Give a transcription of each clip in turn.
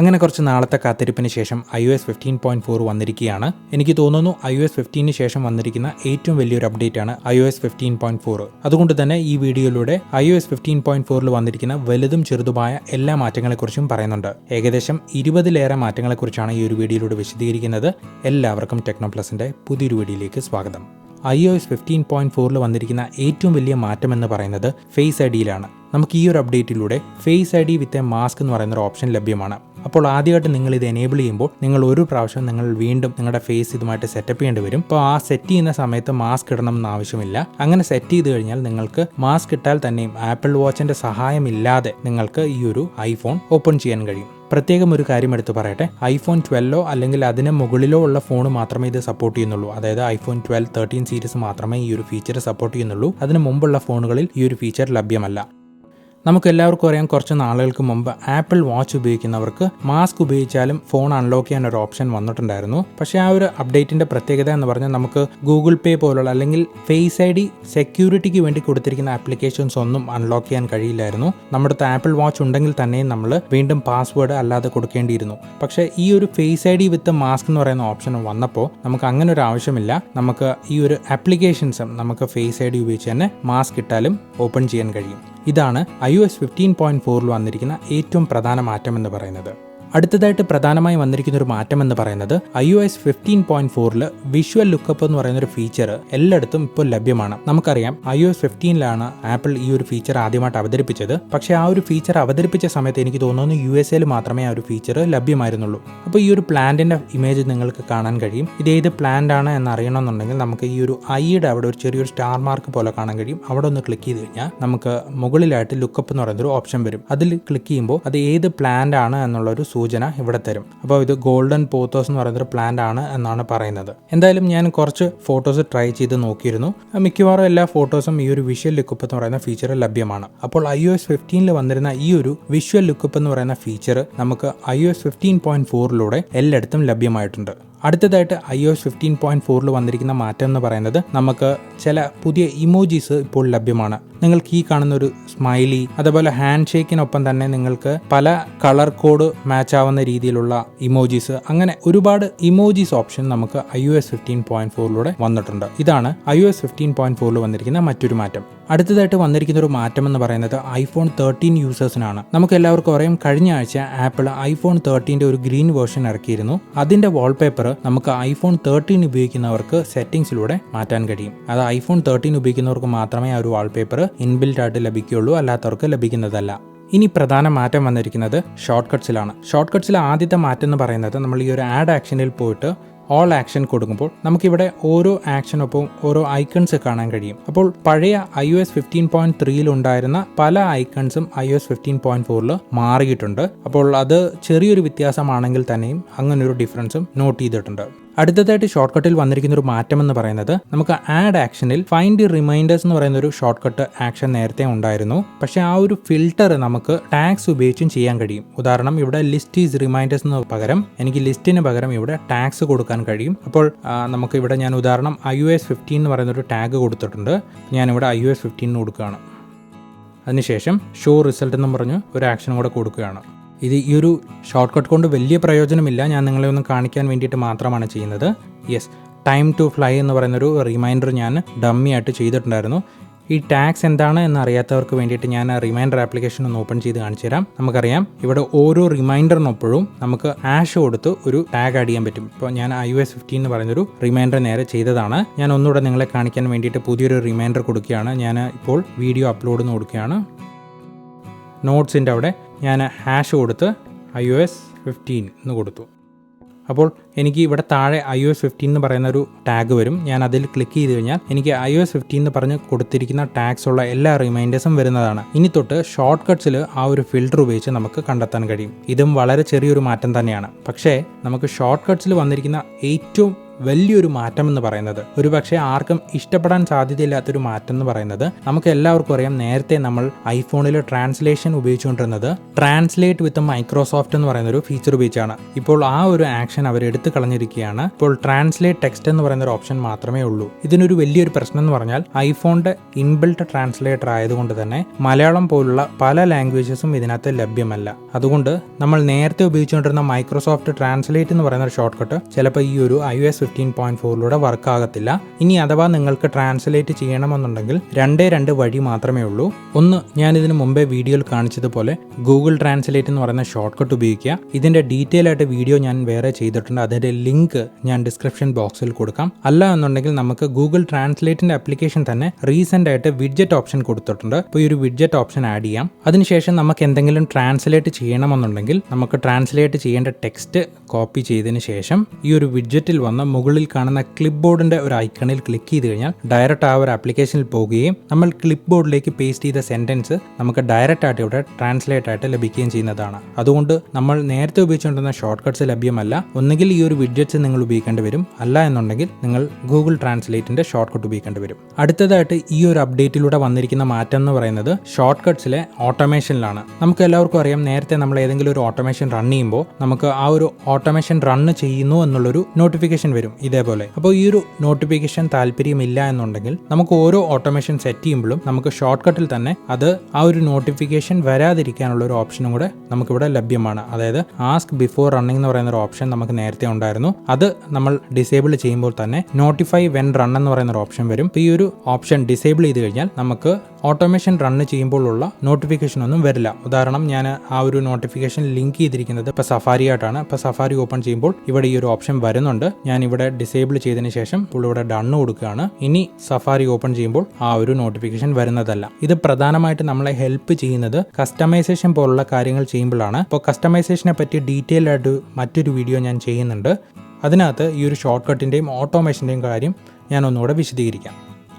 അങ്ങനെ കുറച്ച് നാളത്തെ കാത്തിരിപ്പിന് ശേഷം iOS 15.4 വന്നിരിക്കുകയാണ്. എനിക്ക് തോന്നുന്നു iOS 15 ശേഷം വന്നിരിക്കുന്ന ഏറ്റവും വലിയൊരു അപ്ഡേറ്റ് ആണ് iOS 15.4. അതുകൊണ്ട് തന്നെ ഈ വീഡിയോയിലൂടെ iOS 15.4 വന്നിരിക്കുന്ന വലുതും ചെറുതുമായ എല്ലാ മാറ്റങ്ങളെക്കുറിച്ചും പറയുന്നുണ്ട്. ഏകദേശം 20-ലേറെ മാറ്റങ്ങളെക്കുറിച്ചാണ് ഈ ഒരു വീഡിയോയിലൂടെ വിശദീകരിക്കുന്നത്. എല്ലാവർക്കും ടെക്നോ പ്ലസിന്റെ പുതിയൊരു വീഡിയോയിലേക്ക് സ്വാഗതം. iOS 15.4 വന്നിരിക്കുന്ന ഏറ്റവും വലിയ മാറ്റം എന്ന് പറയുന്നത് ഫേസ് ഐഡിയിലാണ്. നമുക്ക് ഈ ഒരു അപ്ഡേറ്റിലൂടെ face I D with a mask എന്ന് പറയുന്ന ഒരു ഓപ്ഷൻ ലഭ്യമാണ്. അപ്പോൾ ആദ്യമായിട്ട് നിങ്ങൾ ഇത് എനേബിൾ ചെയ്യുമ്പോൾ നിങ്ങൾ ഒരു പ്രാവശ്യം നിങ്ങൾ വീണ്ടും നിങ്ങളുടെ ഫേസ് ഇതുമായിട്ട് സെറ്റപ്പ് ചെയ്യേണ്ടി വരും. അപ്പോൾ ആ സെറ്റ് ചെയ്യുന്ന സമയത്ത് മാസ്ക് ഇടണം എന്ന് ആവശ്യമില്ല. അങ്ങനെ സെറ്റ് ചെയ്ത് കഴിഞ്ഞാൽ നിങ്ങൾക്ക് മാസ്ക് ഇട്ടാൽ തന്നെയും ആപ്പിൾ വാച്ചിന്റെ സഹായമില്ലാതെ നിങ്ങൾക്ക് ഈ ഒരു ഐഫോൺ ഓപ്പൺ ചെയ്യാൻ കഴിയും. പ്രത്യേകം ഒരു കാര്യം എടുത്തു പറയട്ടെ, ഐഫോൺ 12 അല്ലെങ്കിൽ അതിന് മുകളിലോ ഉള്ള ഫോൺ മാത്രമേ ഇത് സപ്പോർട്ട് ചെയ്യുന്നുള്ളൂ. അതായത് ഐഫോൺ 12, 13 സീരീസ് മാത്രമേ ഈ ഒരു ഫീച്ചർ സപ്പോർട്ട് ചെയ്യുന്നുള്ളൂ. അതിന് മുമ്പുള്ള ഫോണുകളിൽ ഈ ഒരു ഫീച്ചർ ലഭ്യമല്ല. നമുക്ക് എല്ലാവർക്കും അറിയാം, കുറച്ച് നാളുകൾക്ക് മുമ്പ് ആപ്പിൾ വാച്ച് ഉപയോഗിക്കുന്നവർക്ക് മാസ്ക് ഉപയോഗിച്ചാലും ഫോൺ അൺലോക്ക് ചെയ്യാൻ ഒരു ഓപ്ഷൻ വന്നിട്ടുണ്ടായിരുന്നു. പക്ഷേ ആ ഒരു അപ്ഡേറ്റിന്റെ പ്രത്യേകത എന്ന് പറഞ്ഞാൽ നമുക്ക് ഗൂഗിൾ പേ പോലുള്ള അല്ലെങ്കിൽ ഫേസ് ഐ ഡി സെക്യൂരിറ്റിക്ക് വേണ്ടി കൊടുത്തിരിക്കുന്ന ആപ്ലിക്കേഷൻസ് ഒന്നും അൺലോക്ക് ചെയ്യാൻ കഴിയില്ലായിരുന്നു. നമ്മുടെ ആപ്പിൾ വാച്ച് ഉണ്ടെങ്കിൽ തന്നെയും നമ്മൾ വീണ്ടും പാസ്വേഡ് അല്ലാതെ കൊടുക്കേണ്ടിയിരുന്നു. പക്ഷേ ഈ ഒരു face I D with mask എന്ന് പറയുന്ന ഓപ്ഷൻ വന്നപ്പോൾ നമുക്ക് അങ്ങനെ ഒരു ആവശ്യമില്ല. നമുക്ക് ഈ ഒരു ആപ്ലിക്കേഷൻസും നമുക്ക് ഫേസ് ഐ ഡി ഉപയോഗിച്ച് തന്നെ മാസ്ക് ഇട്ടാലും ഓപ്പൺ ചെയ്യാൻ കഴിയും. ഇതാണ് iOS 15.4 വന്നിരിക്കുന്ന ഏറ്റവും പ്രധാന മാറ്റം എന്ന് പറയുന്നത്. അടുത്തതായിട്ട് പ്രധാനമായി വന്നിരിക്കുന്ന ഒരു മാറ്റം എന്ന് പറയുന്നത് iOS 15.4 വിഷ്വൽ ലുക്കപ്പ് എന്ന് പറയുന്ന ഒരു ഫീച്ചർ എല്ലായിടത്തും ഇപ്പോൾ ലഭ്യമാണ്. നമുക്കറിയാം iOS 15 ആപ്പിൾ ഈ ഒരു ഫീച്ചർ ആദ്യമായിട്ട് അവതരിപ്പിച്ചത്. പക്ഷേ ആ ഒരു ഫീച്ചർ അവതരിപ്പിച്ച സമയത്ത് എനിക്ക് തോന്നുന്നു USA മാത്രമേ ആ ഒരു ഫീച്ചർ ലഭ്യമായിരുന്നുള്ളൂ. അപ്പോൾ ഈ ഒരു പ്ലാന്റിന്റെ ഇമേജ് നിങ്ങൾക്ക് കാണാൻ കഴിയും. ഇത് ഏത് പ്ലാന്റ് ആണ് എന്ന് അറിയണമെന്നുണ്ടെങ്കിൽ നമുക്ക് ഈ ഒരു ഐയുടെ അവിടെ ഒരു ചെറിയൊരു സ്റ്റാർ മാർക്ക് പോലെ കാണാൻ കഴിയും. അവിടെ ഒന്ന് ക്ലിക്ക് ചെയ്ത് കഴിഞ്ഞാൽ നമുക്ക് മുകളിലായിട്ട് ലുക്കപ്പ് എന്ന് പറയുന്ന ഒരു ഓപ്ഷൻ വരും. അതിൽ ക്ലിക്ക് ചെയ്യുമ്പോൾ അത് ഏത് പ്ലാന്റ് ആണ് എന്നുള്ളൊരു സൂചന ഇവിടെ തരും. അപ്പോൾ ഇത് ഗോൾഡൻ പോത്തോസ് എന്ന് പറയുന്നൊരു പ്ലാന്റ് ആണ് എന്നാണ് പറയുന്നത്. എന്തായാലും ഞാൻ കുറച്ച് ഫോട്ടോസ് ട്രൈ ചെയ്ത് നോക്കിയിരുന്നു. മിക്കവാറും എല്ലാ ഫോട്ടോസും ഈ ഒരു വിഷ്വൽ ലുക്കപ്പ് എന്ന് പറയുന്ന ഫീച്ചർ ലഭ്യമാണ്. അപ്പോൾ iOS 15 വന്നിരുന്ന ഈ ഒരു വിഷ്വൽ ലുക്കപ്പ് എന്ന് പറയുന്ന ഫീച്ചർ നമുക്ക് iOS 15.4 എല്ലായിടത്തും ലഭ്യമായിട്ടുണ്ട്. അടുത്തതായിട്ട് iOS 15.4 വന്നിരിക്കുന്ന മാറ്റം എന്ന് പറയുന്നത് നമുക്ക് ചില പുതിയ ഇമോജീസ് ഇപ്പോൾ ലഭ്യമാണ്. നിങ്ങൾക്ക് ഈ കാണുന്ന ഒരു സ്മൈലി, അതുപോലെ ഹാൻഡ് ഷേക്കിനൊപ്പം തന്നെ നിങ്ങൾക്ക് പല കളർ കോഡ് മാച്ച് ആവുന്ന രീതിയിലുള്ള ഇമോജീസ്, അങ്ങനെ ഒരുപാട് ഇമോജീസ് ഓപ്ഷൻ നമുക്ക് iOS 15.4 വന്നിട്ടുണ്ട്. ഇതാണ് iOS 15.4 വന്നിരിക്കുന്ന മറ്റൊരു മാറ്റം. അടുത്തതായിട്ട് വന്നിരിക്കുന്ന ഒരു മാറ്റം എന്ന് പറയുന്നത് ഐഫോൺ 13 യൂസേഴ്സിനാണ്. നമുക്ക് എല്ലാവർക്കും അറിയാം, കഴിഞ്ഞ ആഴ്ച ആപ്പിൾ ഐഫോൺ 13 ഒരു ഗ്രീൻ വേർഷൻ ഇറക്കിയിരുന്നു. അതിന്റെ വാൾപേപ്പർ നമുക്ക് ഐഫോൺ 13 ഉപയോഗിക്കുന്നവർക്ക് സെറ്റിംഗ്സിലൂടെ മാറ്റാൻ കഴിയും. അത് ഐഫോൺ 13 ഉപയോഗിക്കുന്നവർക്ക് മാത്രമേ ആ ഒരു വാൾപേപ്പർ ഇൻബിൽറ്റ് ആയിട്ട് ലഭിക്കുകയുള്ളൂ, അല്ലാത്തവർക്ക് ലഭിക്കുന്നതല്ല. ഇനി പ്രധാന മാറ്റം വന്നിരിക്കുന്നത് ഷോർട്ട് കട്ട്സിലാണ്. ഷോർട്ട് കട്ട്സിലെ ആദ്യത്തെ മാറ്റം എന്ന് പറയുന്നത് നമ്മൾ ഈ ഒരു ആഡ് ആക്ഷനിൽ പോയിട്ട് ഓൾ ആക്ഷൻ കൊടുക്കുമ്പോൾ നമുക്കിവിടെ ഓരോ ആക്ഷനൊപ്പം ഓരോ ഐക്കൺസ് കാണാൻ കഴിയും. അപ്പോൾ പഴയ iOS 15.3 ഉണ്ടായിരുന്ന പല ഐക്കൺസും iOS 15.4 മാറിയിട്ടുണ്ട്. അപ്പോൾ അത് ചെറിയൊരു വ്യത്യാസമാണെങ്കിൽ തന്നെയും അങ്ങനൊരു ഡിഫറൻസും നോട്ട് ചെയ്തിട്ടുണ്ട്. അടുത്തതായിട്ട് ഷോർട്ട് കട്ടിൽ വന്നിരിക്കുന്ന ഒരു മാറ്റം എന്ന് പറയുന്നത് നമുക്ക് ആഡ് ആക്ഷനിൽ ഫൈൻഡ് റിമൈൻഡേഴ്സ് എന്ന് പറയുന്ന ഒരു ഷോർട്ട് കട്ട് ആക്ഷൻ നേരത്തെ ഉണ്ടായിരുന്നു. പക്ഷേ ആ ഒരു ഫിൽട്ടർ നമുക്ക് ടാഗ്സ് ഉപയോഗിച്ചും ചെയ്യാൻ കഴിയും. ഉദാഹരണം, ഇവിടെ ലിസ്റ്റ് ഈസ് റിമൈൻഡേഴ്സ് എന്ന് പകരം എനിക്ക് ലിസ്റ്റിന് പകരം ഇവിടെ ടാഗ്സ് കൊടുക്കാൻ കഴിയും. അപ്പോൾ നമുക്ക് ഇവിടെ ഞാൻ ഉദാഹരണം iOS 15 എന്ന് പറയുന്ന ഒരു ടാഗ് കൊടുത്തിട്ടുണ്ട്. ഞാനിവിടെ iOS 15 കൊടുക്കുകയാണ്. അതിനുശേഷം ഷോ റിസൾട്ട് എന്ന് പറഞ്ഞ് ഒരു ആക്ഷൻ കൂടെ കൊടുക്കുകയാണ്. ഇത് ഈ ഒരു ഷോർട്ട് കട്ട് കൊണ്ട് വലിയ പ്രയോജനമില്ല, ഞാൻ നിങ്ങളെ ഒന്ന് കാണിക്കാൻ വേണ്ടിയിട്ട് മാത്രമാണ് ചെയ്യുന്നത്. യെസ്, ടൈം ടു ഫ്ലൈ എന്ന് പറയുന്നൊരു റിമൈൻഡർ ഞാൻ ഡമ്മി ആയിട്ട് ചെയ്തിട്ടുണ്ടായിരുന്നു. ഈ ടാഗ്സ് എന്താണ് എന്ന് അറിയാത്തവർക്ക് വേണ്ടിയിട്ട് ഞാൻ റിമൈൻഡർ ആപ്ലിക്കേഷൻ ഒന്ന് ഓപ്പൺ ചെയ്ത് കാണിച്ചു തരാം. നമുക്കറിയാം, ഇവിടെ ഓരോ റിമൈൻഡറിനൊപ്പോഴും നമുക്ക് ആഷ് കൊടുത്ത് ഒരു ടാഗ് ആഡ് ചെയ്യാൻ പറ്റും. ഇപ്പോൾ ഞാൻ iOS 15 എന്ന് പറയുന്നൊരു റിമൈൻഡർ നേരെ ചെയ്തതാണ്. ഞാൻ ഒന്നുകൂടെ നിങ്ങളെ കാണിക്കാൻ വേണ്ടിയിട്ട് പുതിയൊരു റിമൈൻഡർ കൊടുക്കുകയാണ്. ഞാൻ ഇപ്പോൾ വീഡിയോ അപ്ലോഡ് എന്ന് കൊടുക്കുകയാണ്. നോട്ട്സിൻ്റെ അവിടെ ഞാൻ ഹാഷ് കൊടുത്ത് iOS 15 എന്ന് കൊടുത്തു. അപ്പോൾ എനിക്ക് ഇവിടെ താഴെ iOS 15 എന്ന് പറയുന്ന ഒരു ടാഗ് വരും. ഞാൻ അതിൽ ക്ലിക്ക് ചെയ്ത് കഴിഞ്ഞാൽ എനിക്ക് iOS 15 എന്ന് പറഞ്ഞ് കൊടുത്തിരിക്കുന്ന ടാഗ്സ് ഉള്ള എല്ലാ റിമൈൻഡേഴ്സും വരുന്നതാണ്. ഇനി തൊട്ട് ഷോർട്ട് കട്ട്സിൽ ആ ഒരു ഫിൽട്ടർ ഉപയോഗിച്ച് നമുക്ക് കണ്ടെത്താൻ കഴിയും. ഇതും വളരെ ചെറിയൊരു മാറ്റം തന്നെയാണ്. പക്ഷേ നമുക്ക് ഷോർട്ട് കട്ട്സിൽ വന്നിരിക്കുന്ന ഏറ്റവും വലിയൊരു മാറ്റം എന്ന് പറയുന്നത്, ഒരുപക്ഷെ ആർക്കും ഇഷ്ടപ്പെടാൻ സാധ്യതയില്ലാത്തൊരു മാറ്റം എന്ന് പറയുന്നത്, നമുക്ക് എല്ലാവർക്കും അറിയാം നേരത്തെ നമ്മൾ ഐഫോണിൽ ട്രാൻസ്ലേഷൻ ഉപയോഗിച്ചുകൊണ്ടിരുന്നത് ട്രാൻസ്ലേറ്റ് വിത്ത് മൈക്രോസോഫ്റ്റ് എന്ന് പറയുന്ന ഒരു ഫീച്ചർ ഉപയോഗിച്ചാണ്. ഇപ്പോൾ ആ ഒരു ആക്ഷൻ അവർ എടുത്തു കളഞ്ഞിരിക്കുകയാണ്. ഇപ്പോൾ ട്രാൻസ്ലേറ്റ് ടെക്സ്റ്റ് എന്ന് പറയുന്ന ഒരു ഓപ്ഷൻ മാത്രമേ ഉള്ളൂ. ഇതിനൊരു വലിയൊരു പ്രശ്നം എന്ന് പറഞ്ഞാൽ ഐഫോണിന്റെ ഇൻബിൽട്ട് ട്രാൻസ്ലേറ്റർ ആയതുകൊണ്ട് തന്നെ മലയാളം പോലുള്ള പല ലാംഗ്വേജസും ഇതിനകത്ത് ലഭ്യമല്ല. അതുകൊണ്ട് നമ്മൾ നേരത്തെ ഉപയോഗിച്ചുകൊണ്ടിരുന്ന മൈക്രോസോഫ്റ്റ് ട്രാൻസ്ലേറ്റ് എന്ന് പറയുന്ന ഒരു ഷോർട്ട് കട്ട് ചിലപ്പോൾ ഈ ഒരു iOS 15.4 വർക്ക് ആകത്തില്ല. ഇനി അഥവാ നിങ്ങൾക്ക് ട്രാൻസ്ലേറ്റ് ചെയ്യണമെന്നുണ്ടെങ്കിൽ രണ്ട് വഴി മാത്രമേ ഉള്ളൂ. ഒന്ന്, ഞാൻ ഇതിന് മുമ്പേ വീഡിയോയിൽ കാണിച്ചതുപോലെ ഗൂഗിൾ ട്രാൻസ്ലേറ്റ് എന്ന് പറയുന്ന ഷോർട്ട് കട്ട് ഉപയോഗിക്കുക. ഇതിന്റെ ഡീറ്റെയിൽ ആയിട്ട് വീഡിയോ ഞാൻ വേറെ ചെയ്തിട്ടുണ്ട്. അതിന്റെ ലിങ്ക് ഞാൻ ഡിസ്ക്രിപ്ഷൻ ബോക്സിൽ കൊടുക്കാം. അല്ല എന്നുണ്ടെങ്കിൽ നമുക്ക് ഗൂഗിൾ ട്രാൻസ്ലേറ്റിന്റെ ആപ്ലിക്കേഷൻ തന്നെ റീസെന്റ് ആയിട്ട് വിഡ്ജറ്റ് ഓപ്ഷൻ കൊടുത്തിട്ടുണ്ട്. അപ്പോൾ ഈ ഒരു വിഡ്ജറ്റ് ഓപ്ഷൻ ആഡ് ചെയ്യാം. അതിനുശേഷം നമുക്ക് എന്തെങ്കിലും ട്രാൻസ്ലേറ്റ് ചെയ്യണമെന്നുണ്ടെങ്കിൽ നമുക്ക് ട്രാൻസ്ലേറ്റ് ചെയ്യേണ്ട ടെക്സ്റ്റ് കോപ്പി ചെയ്തതിന് ശേഷം ഈ ഒരു വിഡ്ജറ്റിൽ വന്ന് മുകളിൽ കാണുന്ന ക്ലിപ്പ് ബോർഡിന്റെ ഒരു ഐക്കണിൽ ക്ലിക്ക് ചെയ്ത് കഴിഞ്ഞാൽ ഡയറക്റ്റ് ആ ഒരു ആപ്ലിക്കേഷനിൽ പോവുകയും നമ്മൾ ക്ലിപ്പ് ബോർഡിലേക്ക് പേസ്റ്റ് ചെയ്ത സെന്റൻസ് നമുക്ക് ഡയറക്റ്റ് ആയിട്ട് ഇവിടെ ട്രാൻസ്ലേറ്റ് ആയിട്ട് ലഭിക്കുകയും ചെയ്യുന്നതാണ്. അതുകൊണ്ട് നമ്മൾ നേരത്തെ ഉപയോഗിച്ചുകൊണ്ടിരുന്ന ഷോർട്ട് കട്ട്സ് ലഭ്യമല്ല. ഒന്നുകിൽ ഈ ഒരു വിഡ്ജറ്റ്സ് നിങ്ങൾ ഉപയോഗിക്കേണ്ടി വരും, അല്ല എന്നുണ്ടെങ്കിൽ നിങ്ങൾ ഗൂഗിൾ ട്രാൻസ്ലേറ്റിന്റെ ഷോർട്ട് കട്ട് ഉപയോഗിക്കേണ്ടി വരും. അടുത്തതായിട്ട് ഈ ഒരു അപ്ഡേറ്റിലൂടെ വന്നിരിക്കുന്ന മാറ്റം എന്ന് പറയുന്നത് ഷോർട്ട് കട്ട്സിലെ ഓട്ടോമേഷനിലാണ്. നമുക്ക് എല്ലാവർക്കും അറിയാം നേരത്തെ നമ്മൾ ഏതെങ്കിലും ഒരു ഓട്ടോമേഷൻ റൺ ചെയ്യുമ്പോൾ നമുക്ക് ആ ഒരു ഓട്ടോമേഷൻ റണ്ണ് ചെയ്യുന്നു എന്നുള്ളൊരു നോട്ടിഫിക്കേഷൻ വരും ഇതേപോലെ. അപ്പോൾ ഈ ഒരു നോട്ടിഫിക്കേഷൻ താല്പര്യമില്ല എന്നുണ്ടെങ്കിൽ നമുക്ക് ഓരോ ഓട്ടോമേഷൻ സെറ്റ് ചെയ്യുമ്പോഴും നമുക്ക് ഷോർട്ട് കട്ടിൽ തന്നെ അത് ആ ഒരു നോട്ടിഫിക്കേഷൻ വരാതിരിക്കാനുള്ള ഒരു ഓപ്ഷനും കൂടെ നമുക്കിവിടെ ലഭ്യമാണ്. അതായത് ആസ്ക് ബിഫോർ റണ്ണിംഗ് എന്ന് പറയുന്ന ഒരു ഓപ്ഷൻ നമുക്ക് നേരത്തെ ഉണ്ടായിരുന്നു. അത് നമ്മൾ ഡിസേബിൾ ചെയ്യുമ്പോൾ തന്നെ നോട്ടിഫൈ വെൻ റൺ എന്ന് പറയുന്ന ഒരു ഓപ്ഷൻ വരും. ഈ ഒരു ഓപ്ഷൻ ഡിസേബിൾ ചെയ്ത് കഴിഞ്ഞാൽ നമുക്ക് ഓട്ടോമേഷൻ റണ്ണ് ചെയ്യുമ്പോഴുള്ള നോട്ടിഫിക്കേഷൻ ഒന്നും വരില്ല. ഉദാഹരണം, ഞാൻ ആ ഒരു നോട്ടിഫിക്കേഷൻ ലിങ്ക് ചെയ്തിരിക്കുന്നത് ഇപ്പോൾ സഫാരി ആയിട്ടാണ്. ഇപ്പോൾ സഫാരി ഓപ്പൺ ചെയ്യുമ്പോൾ ഇവിടെ ഈ ഒരു ഓപ്ഷൻ വരുന്നുണ്ട്. ഞാൻ ഇവിടെ ഡിസേബിൾ ചെയ്തതിന് ശേഷം ഇവിടെ ഡണ്ണ് കൊടുക്കുകയാണ്. ഇനി സഫാരി ഓപ്പൺ ചെയ്യുമ്പോൾ ആ ഒരു നോട്ടിഫിക്കേഷൻ വരുന്നതല്ല. ഇത് പ്രധാനമായിട്ട് നമ്മളെ ഹെൽപ്പ് ചെയ്യുന്നത് കസ്റ്റമൈസേഷൻ പോലുള്ള കാര്യങ്ങൾ ചെയ്യുമ്പോഴാണ്. ഇപ്പോൾ കസ്റ്റമൈസേഷനെ പറ്റി ഡീറ്റെയിൽ ആയിട്ട് മറ്റൊരു വീഡിയോ ഞാൻ ചെയ്യുന്നുണ്ട്. അതിനകത്ത് ഈ ഒരു ഷോർട്ട് കട്ടിൻ്റെയും ഓട്ടോമേഷൻ്റെയും കാര്യം ഞാൻ ഒന്നുകൂടെ വിശദീകരിക്കാം.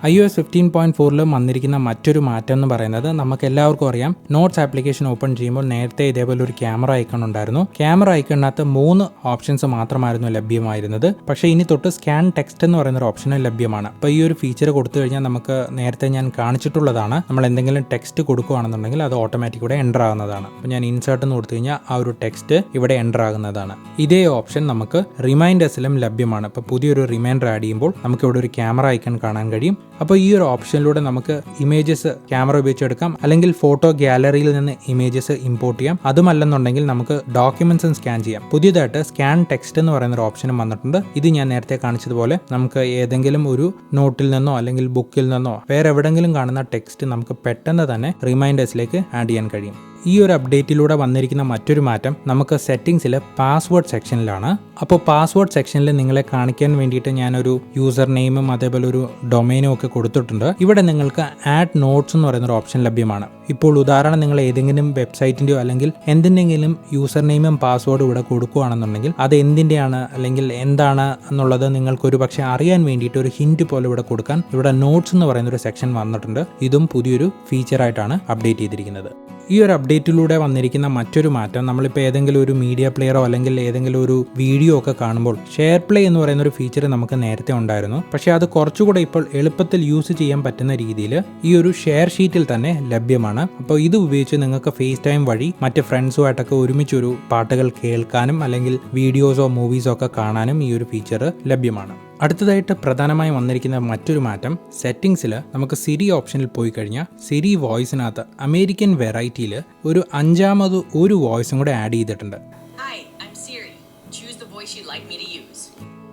iOS 15.4 വന്നിരിക്കുന്ന മറ്റൊരു മാറ്റം എന്ന് പറയുന്നത് നമുക്ക് എല്ലാവർക്കും അറിയാം നോട്ട്സ് ആപ്ലിക്കേഷൻ ഓപ്പൺ ചെയ്യുമ്പോൾ നേരത്തെ ഇതേപോലെ ഒരു ക്യാമറ ഐക്കൺ ഉണ്ടായിരുന്നു. ക്യാമറ ഐക്കണിനകത്ത് 3 ഓപ്ഷൻസ് മാത്രമായിരുന്നു ലഭ്യമായിരുന്നത്. പക്ഷേ ഇനി തൊട്ട് സ്കാൻ ടെക്സ്റ്റ് എന്ന് പറയുന്ന ഒരു ഓപ്ഷൻ ലഭ്യമാണ്. അപ്പോൾ ഈ ഒരു ഫീച്ചർ കൊടുത്തു കഴിഞ്ഞാൽ നമുക്ക് നേരത്തെ ഞാൻ കാണിച്ചിട്ടുള്ളതാണ്. നമ്മൾ എന്തെങ്കിലും ടെക്സ്റ്റ് കൊടുക്കുകയാണെന്നുണ്ടെങ്കിൽ അത് ഓട്ടോമാറ്റിക് ഇവിടെ എൻ്റർ ആകുന്നതാണ്. അപ്പോൾ ഞാൻ ഇൻസേർട്ട് എന്ന് കൊടുത്തു കഴിഞ്ഞാൽ ആ ഒരു ടെക്സ്റ്റ് ഇവിടെ എൻ്റർ ആകുന്നതാണ്. ഇതേ ഓപ്ഷൻ നമുക്ക് റിമൈൻഡേഴ്സിലും ലഭ്യമാണ്. ഇപ്പോൾ പുതിയൊരു റിമൈൻഡർ ആഡ് ചെയ്യുമ്പോൾ നമുക്ക് ഇവിടെ ഒരു ക്യാമറ ഐക്കൺ കാണാൻ കഴിയും. അപ്പോൾ ഈ ഒരു ഓപ്ഷനിലൂടെ നമുക്ക് ഇമേജസ് ക്യാമറ ഉപയോഗിച്ചെടുക്കാം, അല്ലെങ്കിൽ ഫോട്ടോ ഗാലറിയിൽ നിന്ന് ഇമേജസ് ഇമ്പോർട്ട് ചെയ്യാം. അതുമല്ലെന്നുണ്ടെങ്കിൽ നമുക്ക് ഡോക്യുമെന്റ്സും സ്കാൻ ചെയ്യാം. പുതിയതായിട്ട് സ്കാൻ ടെക്സ്റ്റ് എന്ന് പറയുന്ന ഒരു ഓപ്ഷനും വന്നിട്ടുണ്ട്. ഇത് ഞാൻ നേരത്തെ കാണിച്ചതുപോലെ നമുക്ക് ഏതെങ്കിലും ഒരു നോട്ടിൽ നിന്നോ അല്ലെങ്കിൽ ബുക്കിൽ നിന്നോ വേറെ എവിടെങ്കിലും കാണുന്ന ടെക്സ്റ്റ് നമുക്ക് പെട്ടെന്ന് തന്നെ റിമൈൻഡേഴ്സിലേക്ക് ആഡ് ചെയ്യാൻ കഴിയും. ഈ ഒരു അപ്ഡേറ്റിലൂടെ വന്നിരിക്കുന്ന മറ്റൊരു മാറ്റം നമുക്ക് സെറ്റിംഗ്സിലെ പാസ്വേഡ് സെക്ഷനിലാണ്. അപ്പോൾ പാസ്വേഡ് സെക്ഷനിൽ നിങ്ങളെ കാണിക്കാൻ വേണ്ടിയിട്ട് ഞാനൊരു യൂസർ നെയിമും അതേപോലെ ഒരു ഡൊമൈനും ഒക്കെ കൊടുത്തിട്ടുണ്ട്. ഇവിടെ നിങ്ങൾക്ക് ആഡ് നോട്ട്സ് എന്ന് പറയുന്ന ഒരു ഓപ്ഷൻ ലഭ്യമാണ്. ഇപ്പോൾ ഉദാഹരണം, നിങ്ങൾ ഏതെങ്കിലും വെബ്സൈറ്റിൻ്റെയോ അല്ലെങ്കിൽ എന്തിൻ്റെങ്കിലും യൂസർ നെയിമും പാസ്വേഡും ഇവിടെ കൊടുക്കുകയാണെന്നുണ്ടെങ്കിൽ അത് എന്തിൻ്റെയാണ് അല്ലെങ്കിൽ എന്താണ് എന്നുള്ളത് നിങ്ങൾക്ക് ഒരു പക്ഷേ അറിയാൻ വേണ്ടിയിട്ട് ഒരു ഹിന്റ് പോലെ ഇവിടെ കൊടുക്കാൻ ഇവിടെ നോട്ട്സ് എന്ന് പറയുന്ന ഒരു സെക്ഷൻ വന്നിട്ടുണ്ട്. ഇതും പുതിയൊരു ഫീച്ചറായിട്ടാണ് അപ്ഡേറ്റ് ചെയ്തിരിക്കുന്നത്. ഈ ഒരു അപ്ഡേറ്റിലൂടെ വന്നിരിക്കുന്ന മറ്റൊരു മാറ്റം, നമ്മളിപ്പോൾ ഏതെങ്കിലും ഒരു മീഡിയ പ്ലെയറോ അല്ലെങ്കിൽ ഏതെങ്കിലും ഒരു വീഡിയോ ഒക്കെ കാണുമ്പോൾ ഷെയർ പ്ലേ എന്ന് പറയുന്ന ഒരു ഫീച്ചർ നമുക്ക് നേരത്തെ ഉണ്ടായിരുന്നു. പക്ഷേ അത് കുറച്ചുകൂടെ ഇപ്പോൾ എളുപ്പത്തിൽ യൂസ് ചെയ്യാൻ പറ്റുന്ന രീതിയിൽ ഈ ഒരു ഷെയർ ഷീറ്റിൽ തന്നെ ലഭ്യമാണ്. അപ്പോൾ ഇത് ഉപയോഗിച്ച് നിങ്ങൾക്ക് ഫേസ് ടൈം വഴി മറ്റ് ഫ്രണ്ട്സുമായിട്ടൊക്കെ ഒരുമിച്ചൊരു പാട്ടുകൾ കേൾക്കാനും അല്ലെങ്കിൽ വീഡിയോസോ മൂവീസോ ഒക്കെ കാണാനും ഈ ഒരു ഫീച്ചർ ലഭ്യമാണ്. അടുത്തതായിട്ട് പ്രധാനമായും വന്നിരിക്കുന്ന മറ്റൊരു മാറ്റം, സെറ്റിംഗ്സിൽ നമുക്ക് സിരി ഓപ്ഷനിൽ പോയി കഴിഞ്ഞാൽ സിരി വോയിസിനകത്ത് അമേരിക്കൻ വെറൈറ്റിയിൽ ഒരു 5ാമത് ഒരു വോയിസും കൂടെ ആഡ് ചെയ്തിട്ടുണ്ട്.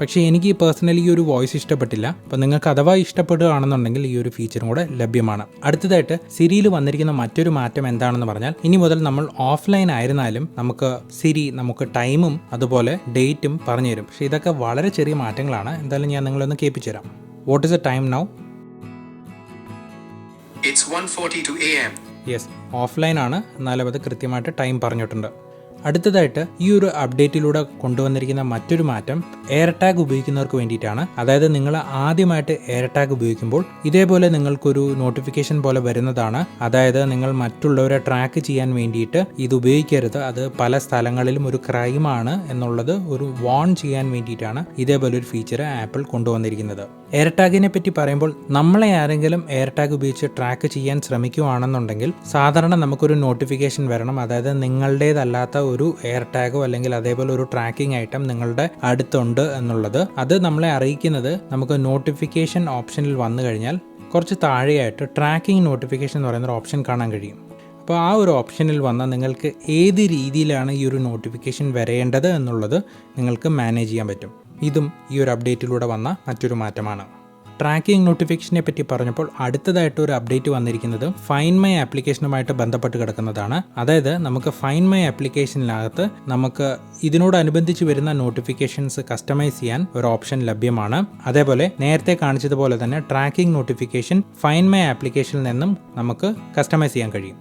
പക്ഷേ എനിക്ക് പേഴ്സണലി ഈ ഒരു വോയിസ് ഇഷ്ടപ്പെട്ടില്ല. അപ്പോൾ നിങ്ങൾക്ക് അഥവാ ഇഷ്ടപ്പെടുകയാണെന്നുണ്ടെങ്കിൽ ഈ ഒരു ഫീച്ചറും കൂടെ ലഭ്യമാണ്. അടുത്തതായിട്ട് സിരിയിൽ വന്നിരിക്കുന്ന മറ്റൊരു മാറ്റം എന്താണെന്ന് പറഞ്ഞാൽ, ഇനി മുതൽ നമ്മൾ ഓഫ്ലൈൻ ആയിരുന്നാലും നമുക്ക് ടൈമും അതുപോലെ ഡേറ്റും പറഞ്ഞു തരും. പക്ഷേ ഇതൊക്കെ വളരെ ചെറിയ മാറ്റങ്ങളാണ്. എന്തായാലും ഞാൻ നിങ്ങളൊന്ന് കേൾപ്പിച്ചു തരാം. What is the time now? It's 1:42 AM. Yes, offline ആണ്, എന്നാലും അത് കൃത്യമായിട്ട് ടൈം പറഞ്ഞിട്ടുണ്ട്. അടുത്തതായിട്ട് ഈ ഒരു അപ്ഡേറ്റിലൂടെ കൊണ്ടുവന്നിരിക്കുന്ന മറ്റൊരു മാറ്റം എയർ ടാഗ് ഉപയോഗിക്കുന്നവർക്ക് വേണ്ടിയിട്ടാണ്. അതായത് നിങ്ങൾ ആദ്യമായിട്ട് എയർ ടാഗ് ഉപയോഗിക്കുമ്പോൾ ഇതേപോലെ നിങ്ങൾക്കൊരു നോട്ടിഫിക്കേഷൻ പോലെ വരുന്നതാണ്. അതായത് നിങ്ങൾ മറ്റുള്ളവരെ ട്രാക്ക് ചെയ്യാൻ വേണ്ടിയിട്ട് ഇത് ഉപയോഗിക്കരുത്, അത് പല സ്ഥലങ്ങളിലും ഒരു ക്രൈമാണ് എന്നുള്ളത് ഒരു വാൺ ചെയ്യാൻ വേണ്ടിയിട്ടാണ് ഇതേപോലെ ഒരു ഫീച്ചർ ആപ്പിൾ കൊണ്ടുവന്നിരിക്കുന്നത്. എയർ ടാഗിനെ പറ്റി പറയുമ്പോൾ നമ്മളെ ആരെങ്കിലും എയർ ടാഗ് ഉപയോഗിച്ച് ട്രാക്ക് ചെയ്യാൻ ശ്രമിക്കുകയാണെന്നുണ്ടെങ്കിൽ സാധാരണ നമുക്കൊരു നോട്ടിഫിക്കേഷൻ വരണം. അതായത് നിങ്ങളുടേതല്ലാത്ത ഒരു എയർ ടാഗോ അല്ലെങ്കിൽ അതേപോലെ ഒരു ട്രാക്കിംഗ് ഐറ്റം നിങ്ങളുടെ അടുത്തുണ്ട് എന്നുള്ളത്. അത് നമ്മളെ അറിയിക്കുന്നത് നമുക്ക് നോട്ടിഫിക്കേഷൻ ഓപ്ഷനിൽ വന്നു കഴിഞ്ഞാൽ കുറച്ച് താഴെയായിട്ട് ട്രാക്കിംഗ് നോട്ടിഫിക്കേഷൻ എന്ന് പറയുന്ന ഒരു ഓപ്ഷൻ കാണാൻ കഴിയും. അപ്പോൾ ആ ഒരു ഓപ്ഷനിൽ വന്നാൽ നിങ്ങൾക്ക് ഏത് രീതിയിലാണ് ഈ ഒരു നോട്ടിഫിക്കേഷൻ വരേണ്ടത് എന്നുള്ളത് നിങ്ങൾക്ക് മാനേജ് ചെയ്യാൻ പറ്റും. ഇതും ഈ ഒരു അപ്ഡേറ്റിലൂടെ വന്ന മറ്റൊരു മാറ്റമാണ്. ട്രാക്കിംഗ് നോട്ടിഫിക്കേഷനെ പറ്റി പറഞ്ഞപ്പോൾ അടുത്തതായിട്ട് ഒരു അപ്ഡേറ്റ് വന്നിരിക്കുന്നത് ഫൈൻഡ് മൈ ആപ്ലിക്കേഷനുമായിട്ട് ബന്ധപ്പെട്ട് കിടക്കുന്നതാണ്. അതായത് നമുക്ക് ഫൈൻഡ് മൈ ആപ്ലിക്കേഷനിനകത്ത് നമുക്ക് ഇതിനോടനുബന്ധിച്ച് വരുന്ന നോട്ടിഫിക്കേഷൻസ് കസ്റ്റമൈസ് ചെയ്യാൻ ഒരു ഓപ്ഷൻ ലഭ്യമാണ്. അതേപോലെ നേരത്തെ കാണിച്ചതുപോലെ തന്നെ ട്രാക്കിംഗ് നോട്ടിഫിക്കേഷൻ ഫൈൻഡ് മൈ ആപ്ലിക്കേഷനിൽ നിന്നും നമുക്ക് കസ്റ്റമൈസ് ചെയ്യാൻ കഴിയും.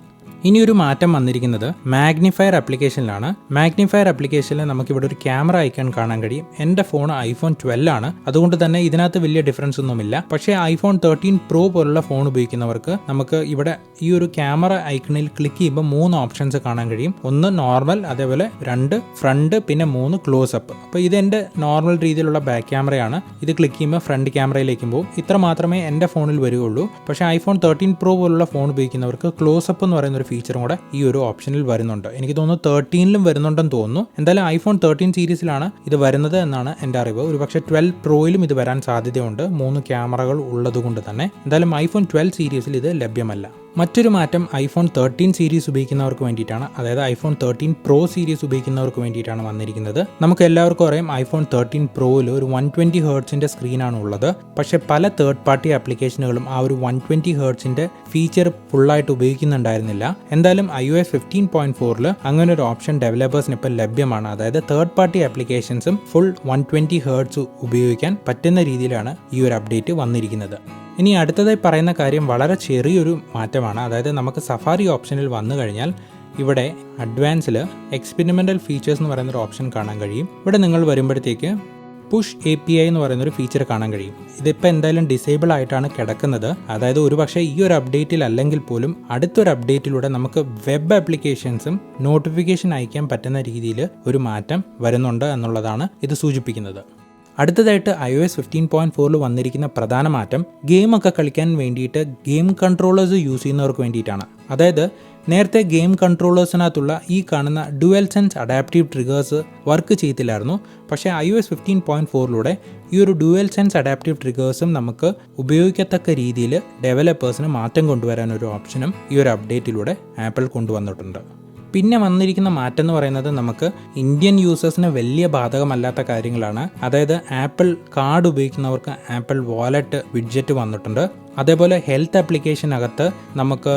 ഇനിയൊരു മാറ്റം വന്നിരിക്കുന്നത് മാഗ്നിഫയർ ആപ്ലിക്കേഷനിലാണ്. മാഗ്നിഫയർ ആപ്ലിക്കേഷനിൽ നമുക്കിവിടെ ഒരു ക്യാമറ ഐക്കൺ കാണാൻ കഴിയും. എൻ്റെ ഫോൺ iPhone 12 ആണ്, അതുകൊണ്ട് തന്നെ ഇതിനകത്ത് വലിയ ഡിഫറൻസ് ഒന്നുമില്ല. പക്ഷേ iPhone 13 Pro പോലുള്ള ഫോൺ ഉപയോഗിക്കുന്നവർക്ക് നമുക്ക് ഇവിടെ ഈ ഒരു ക്യാമറ ഐക്കണിൽ ക്ലിക്ക് ചെയ്യുമ്പോൾ 3 ഓപ്ഷൻസ് കാണാൻ കഴിയും. 1 നോർമൽ, അതേപോലെ 2 ഫ്രണ്ട്, പിന്നെ 3 ക്ലോസ് അപ്പ്. അപ്പോൾ ഇതെൻ്റെ നോർമൽ രീതിയിലുള്ള ബാക്ക് ക്യാമറയാണ്. ഇത് ക്ലിക്ക് ചെയ്യുമ്പോൾ ഫ്രണ്ട് ക്യാമറയിലേക്കും പോകും. ഇത്ര മാത്രമേ എൻ്റെ ഫോണിൽ വരികയുള്ളൂ. പക്ഷേ iPhone 13 Pro പോലുള്ള ഫോൺ ഉപയോഗിക്കുന്നവർക്ക് ക്ലോസ് അപ്പ് എന്ന് പറയുന്ന ഫീച്ചറും കൂടെ ഈ ഒരു ഓപ്ഷനിൽ വരുന്നുണ്ട്. എനിക്ക് തോന്നുന്നു 13ലും വരുന്നുണ്ടെന്ന് തോന്നുന്നു. എന്തായാലും iPhone 13 സീരീസിലാണ് ഇത് വരുന്നത് എന്നാണ് എൻ്റെ അറിവ്. ഒരുപക്ഷെ 12 Proയിലും ഇത് വരാൻ സാധ്യതയുണ്ട്, 3 ക്യാമറകൾ ഉള്ളതുകൊണ്ട് തന്നെ. എന്തായാലും iPhone 12 സീരീസിൽ ഇത് ലഭ്യമല്ല. മറ്റൊരു മാറ്റം iPhone 13 സീരീസ് ഉപയോഗിക്കുന്നവർക്ക് വേണ്ടിയിട്ടാണ്. അതായത് iPhone 13 Pro സീരീസ് ഉപയോഗിക്കുന്നവർക്ക് വേണ്ടിയിട്ടാണ് വന്നിരിക്കുന്നത്. നമുക്ക് എല്ലാവർക്കും അറിയാം iPhone 13 Proയിൽ ഒരു 120 ഹെർട്സിന്റെ സ്ക്രീനാണ് ഉള്ളത്. പക്ഷേ പല തേർഡ് പാർട്ടി ആപ്ലിക്കേഷനുകളും ആ ഒരു 120 ഹെർട്സിന്റെ ഫീച്ചർ ഫുള്ളായിട്ട് ഉപയോഗിക്കുന്നുണ്ടായിരുന്നില്ല. എന്തായാലും iOS 15.4 അങ്ങനെ ഒരു ഓപ്ഷൻ ഡെവലപ്പേഴ്സിന് ഇപ്പോൾ ലഭ്യമാണ്. അതായത് തേർഡ് പാർട്ടി ആപ്ലിക്കേഷൻസും ഫുൾ 120 ഹെർട്സ് ഉപയോഗിക്കാൻ പറ്റുന്ന രീതിയിലാണ് ഈ ഒരു അപ്ഡേറ്റ് വന്നിരിക്കുന്നത്. ഇനി അടുത്തതായി പറയുന്ന കാര്യം വളരെ ചെറിയൊരു മാറ്റമാണ്. അതായത് നമുക്ക് സഫാരി ഓപ്ഷനിൽ വന്നു കഴിഞ്ഞാൽ ഇവിടെ അഡ്വാൻസിൽ എക്സ്പെരിമെൻ്റൽ ഫീച്ചേഴ്സ് എന്ന് പറയുന്നൊരു ഓപ്ഷൻ കാണാൻ കഴിയും. ഇവിടെ നിങ്ങൾ വരുമ്പോഴത്തേക്ക് പുഷ് API എന്ന് പറയുന്നൊരു ഫീച്ചർ കാണാൻ കഴിയും. ഇതിപ്പോൾ എന്തായാലും ഡിസേബിൾ ആയിട്ടാണ് കിടക്കുന്നത്. അതായത് ഒരുപക്ഷെ ഈ ഒരു അപ്ഡേറ്റിൽ അല്ലെങ്കിൽ പോലും അടുത്തൊരു അപ്ഡേറ്റിലൂടെ നമുക്ക് വെബ് ആപ്ലിക്കേഷൻസും നോട്ടിഫിക്കേഷൻ അയക്കാൻ പറ്റുന്ന രീതിയിൽ ഒരു മാറ്റം വരുന്നുണ്ട് എന്നുള്ളതാണ് ഇത് സൂചിപ്പിക്കുന്നത്. അടുത്തതായിട്ട് iOS 15.4 വന്നിരിക്കുന്ന പ്രധാന മാറ്റം ഗെയിമൊക്കെ കളിക്കാൻ വേണ്ടിയിട്ട് ഗെയിം കൺട്രോളേഴ്സ് യൂസ് ചെയ്യുന്നവർക്ക് വേണ്ടിയിട്ടാണ്. അതായത് നേരത്തെ ഗെയിം കൺട്രോളേഴ്സിനകത്തുള്ള ഈ കാണുന്ന dual sense adaptive triggers work ചെയ്തില്ലായിരുന്നു. പക്ഷേ iOS 15.4 ഈ ഒരു ഡുവൽ സെൻസ് അഡാപ്റ്റീവ് ട്രിഗേഴ്സും നമുക്ക് ഉപയോഗിക്കത്തക്ക രീതിയിൽ ഡെവലപ്പേഴ്സിന് മാറ്റം കൊണ്ടുവരാൻ ഒരു ഓപ്ഷനും ഈ ഒരു അപ്ഡേറ്റിലൂടെ ആപ്പിൾ കൊണ്ടുവന്നിട്ടുണ്ട്. പിന്നെ വന്നിരിക്കുന്ന മാറ്റം എന്ന് പറയുന്നത് നമുക്ക് ഇന്ത്യൻ യൂസേഴ്സിന് വലിയ ബാധകമല്ലാത്ത കാര്യങ്ങളാണ്. അതായത് ആപ്പിൾ കാർഡ് ഉപയോഗിക്കുന്നവർക്ക് ആപ്പിൾ വാലറ്റ് വിഡ്ജറ്റ് വന്നിട്ടുണ്ട്. അതേപോലെ ഹെൽത്ത് ആപ്ലിക്കേഷനകത്ത് നമുക്ക്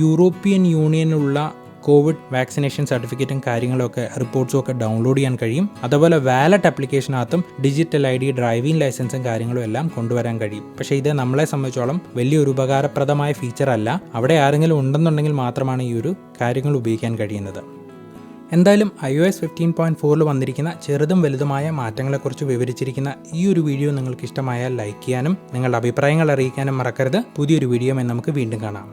യൂറോപ്യൻ യൂണിയനിലുള്ള കോവിഡ് വാക്സിനേഷൻ സർട്ടിഫിക്കറ്റും കാര്യങ്ങളൊക്കെ റിപ്പോർട്ട്സും ഒക്കെ ഡൗൺലോഡ് ചെയ്യാൻ കഴിയും. അതുപോലെ വാലറ്റ് ആപ്ലിക്കേഷനകത്തും ഡിജിറ്റൽ ID, ഡ്രൈവിംഗ് ലൈസൻസും കാര്യങ്ങളും എല്ലാം കൊണ്ടുവരാൻ കഴിയും. പക്ഷേ ഇത് നമ്മളെ സംബന്ധിച്ചോളം വലിയൊരു ഉപകാരപ്രദമായ ഫീച്ചർ അല്ല. അവിടെ ആരെങ്കിലും ഉണ്ടെന്നുണ്ടെങ്കിൽ മാത്രമാണ് ഈ ഒരു കാര്യങ്ങൾ ഉപയോഗിക്കാൻ കഴിയുന്നത്. എന്തായാലും iOS 15.4 വന്നിരിക്കുന്ന ചെറുതും വലുതുമായ മാറ്റങ്ങളെക്കുറിച്ച് വിവരിച്ചിരിക്കുന്ന ഈ ഒരു വീഡിയോ നിങ്ങൾക്ക് ഇഷ്ടമായാൽ ലൈക്ക് ചെയ്യാനും നിങ്ങളുടെ അഭിപ്രായങ്ങൾ അറിയിക്കാനും മറക്കരുത്. പുതിയൊരു വീഡിയോയുമായി നമുക്ക് വീണ്ടും കാണാം.